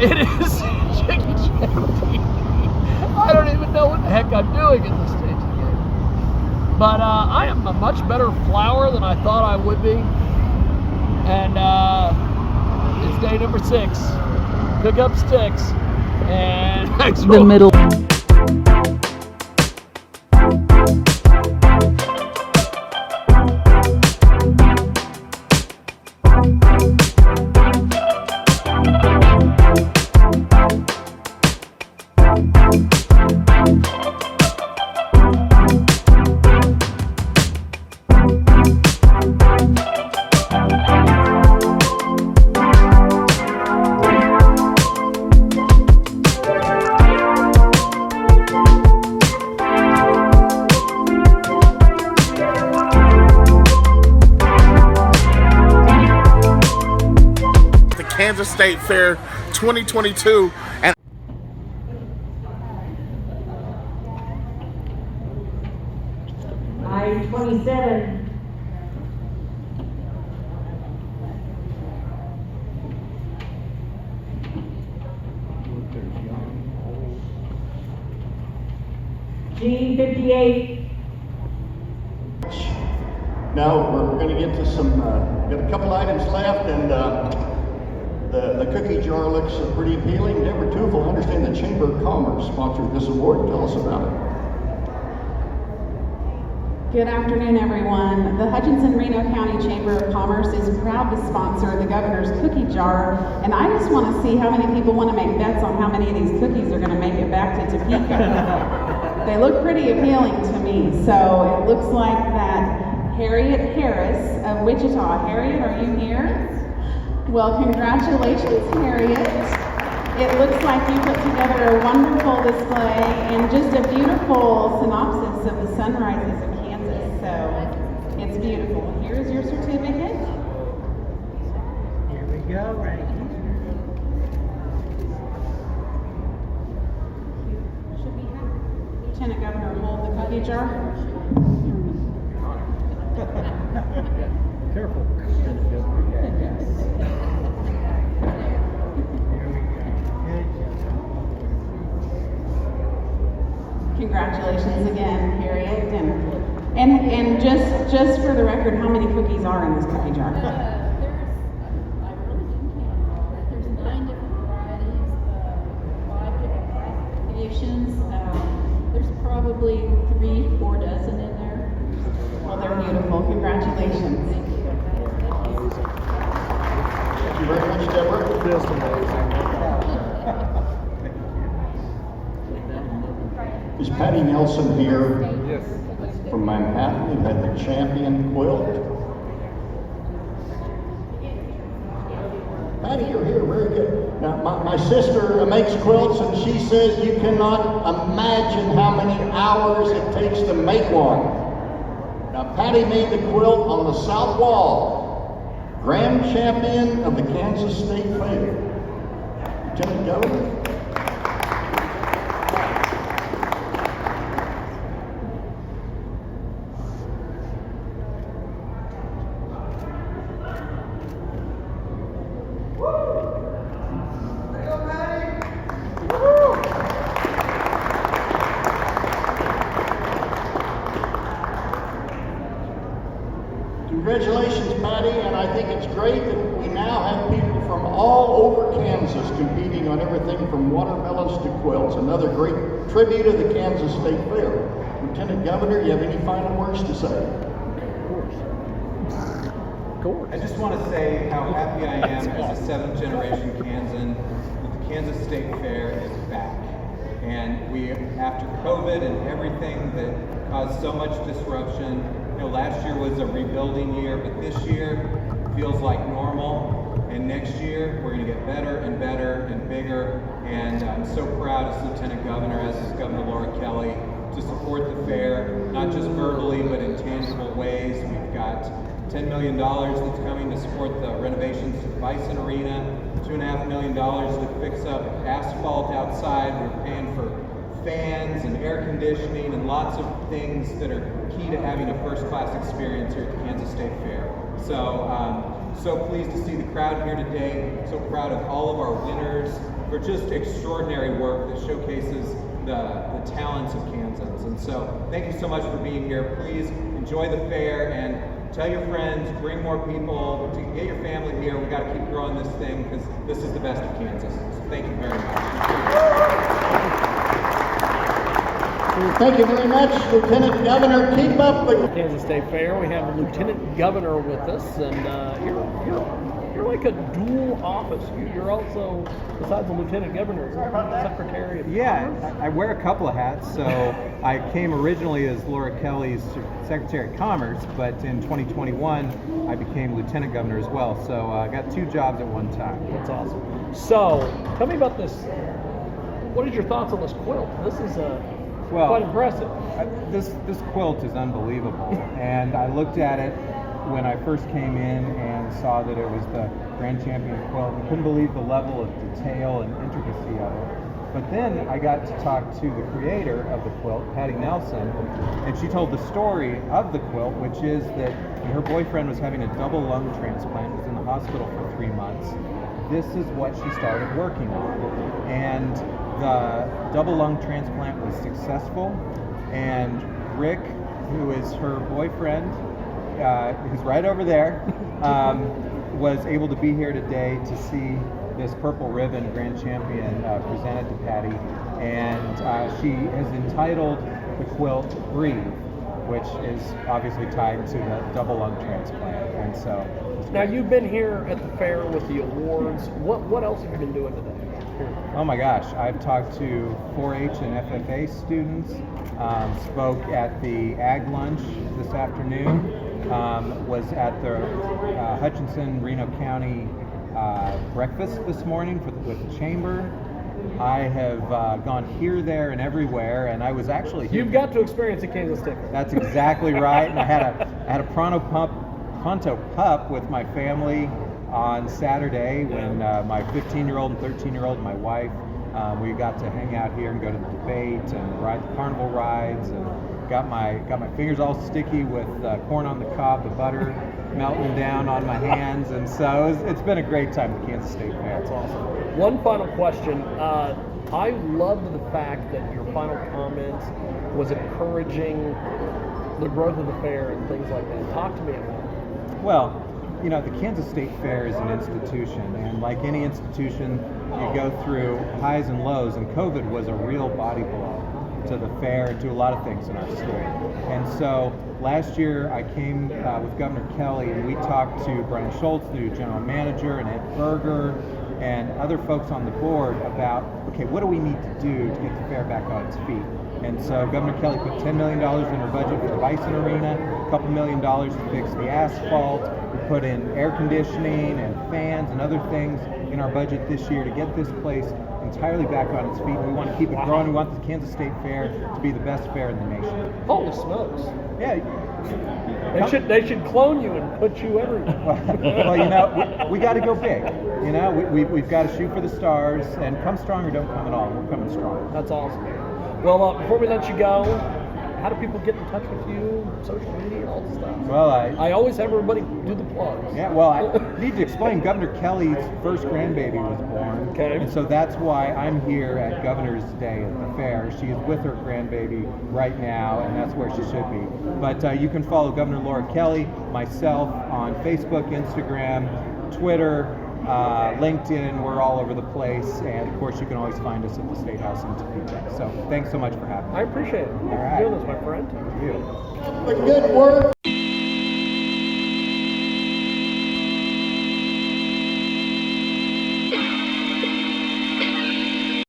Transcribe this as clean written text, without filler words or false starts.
It is Chicken TV. I don't even know what the heck I'm doing at this stage of the game. But I am a much better flower than I thought I would be. And it's day number 6. Pick up sticks. And the middle. Kansas State Fair 2022, and I-27. G58. Now we're going to get to some, got a couple items left, and the cookie jar looks pretty appealing. Deborah Tufel, I understand the Chamber of Commerce sponsored this award. Tell us about it. Good afternoon, everyone. The Hutchinson-Reno County Chamber of Commerce is proud to sponsor the governor's cookie jar, and I just want to see how many people want to make bets on how many of these cookies are going to make it back to Topeka. They look pretty appealing to me, so it looks like that Harriet Harris of Wichita. Harriet, are you here? Well, congratulations, Harriet. It looks like you put together a wonderful display and just a beautiful synopsis of the sunrises of Kansas. So it's beautiful. Here's your certificate. Here we go, right here. Should we have Lieutenant Governor hold the cookie jar? Careful. Congratulations again, Harriet. And just for the record, how many cookies are in this cookie jar? I really didn't count, but there's 9 different varieties, 5 different classifications. There's probably 3-4 dozen in there. Well, they're beautiful. Congratulations. Thank you. Thank you very much, Deborah. Just amazing. Is Patty Nelson here Yes. from Manhattan, who had the champion quilt? Patty, you're here, very good. Now, my sister makes quilts, and she says you cannot imagine how many hours it takes to make one. Now, Patty made the quilt on the south wall, grand champion of the Kansas State Fair. Lieutenant Governor. Congratulations, Patty, and I think it's great that we now have people from all over Kansas competing on everything from watermelons to quilts. Another great tribute to the Kansas State Fair. Lieutenant Governor, you have any final words to say? Of course. I just want to say how happy I am as a 7th generation Kansan that the Kansas State Fair is back. And we, after COVID and everything that caused so much disruption, you know, last year was a rebuilding year, but this year feels like normal. And next year, we're going to get better and better and bigger. And I'm so proud as Lieutenant Governor, as is Governor Laura Kelly, to support the fair, not just verbally, but in tangible ways. We've got $10 million that's coming to support the renovations to the Bison Arena, $2.5 million to fix up asphalt outside. We're paying for fans and air conditioning and lots of things that are key to having a first-class experience here at the Kansas State Fair. So, so pleased to see the crowd here today. So proud of all of our winners for just extraordinary work that showcases the talents of Kansans. And so thank you so much for being here. Please enjoy the fair and tell your friends, bring more people, to get your family here. We got to keep growing this thing because this is the best of Kansas. So thank you very much. Thank you very much, Lieutenant Governor. Keep up the Kansas State Fair. We have the Lieutenant Governor with us, and you're like a dual office. You're also, besides the Lieutenant Governor, Secretary of Commerce. I wear a couple of hats. So I came originally as Laura Kelly's Secretary of Commerce, but in 2021 I became Lieutenant Governor as well. So I got two jobs at one time. That's awesome. So tell me about this. What is your thoughts on this quilt? This is quite impressive. This quilt is unbelievable, and I looked at it when I first came in and saw that it was the Grand Champion quilt. I couldn't believe the level of detail and intricacy of it. But then I got to talk to the creator of the quilt, Patty Nelson, and she told the story of the quilt, which is that when her boyfriend was having a double lung transplant, was in the hospital for 3 months. This is what she started working on, and the double lung transplant was successful, and Rick, who is her boyfriend, who's right over there, was able to be here today to see this purple ribbon Grand Champion presented to Patty, and she has entitled the quilt Breathe, which is obviously tied to the double lung transplant. And so now you've been here at the fair with the awards. What else have you been doing today? Oh my gosh, I've talked to 4-H and FFA students, spoke at the Ag Lunch this afternoon, was at the Hutchinson-Reno County breakfast this morning with the Chamber. I have gone here, there, and everywhere, and I was actually here. You've got to experience a Kansas State Fair. That's exactly right, and I had a pronto pup with my family on Saturday when my 15-year-old and 13-year-old and my wife, we got to hang out here and go to the debate and ride the carnival rides, and got my fingers all sticky with corn on the cob, the butter melting down on my hands, and so it's been a great time at the Kansas State Fair. That's awesome. One final question. I loved the fact that your final comment was encouraging the growth of the fair and things like that. Talk to me about it. Well, you know, the Kansas State Fair is an institution, and like any institution, you go through highs and lows, and COVID was a real body blow to the fair and to a lot of things in our state. And so last year I came with Governor Kelly, and we talked to Brian Schultz, the new general manager, and Ed Berger, and other folks on the board about, okay, what do we need to do to get the fair back on its feet? And so Governor Kelly put $10 million in her budget for the Bison Arena, a couple $1 million to fix the asphalt. We put in air conditioning and fans and other things in our budget this year to get this place entirely back on its feet. We want to keep it growing. We want the Kansas State Fair to be the best fair in the nation. Holy smokes. Yeah. They should clone you and put you everywhere. Well, you know, we got to go big. You know, we've got to shoot for the stars, and come strong or don't come at all. We're coming strong. That's awesome. Well, before we let you go, how do people get in touch with you, social media, all this stuff? Well, I always have everybody do the plugs. Yeah, well, I need to explain. Governor Kelly's first grandbaby was born. Okay. And so that's why I'm here at Governor's Day at the fair. She is with her grandbaby right now, and that's where she should be. But you can follow Governor Laura Kelly, myself, on Facebook, Instagram, Twitter, LinkedIn. We're all over the place, and of course you can always find us at the State House in Topeka. So thanks so much for having me. I appreciate it. Thanks for doing this, my friend. Thank you. good work.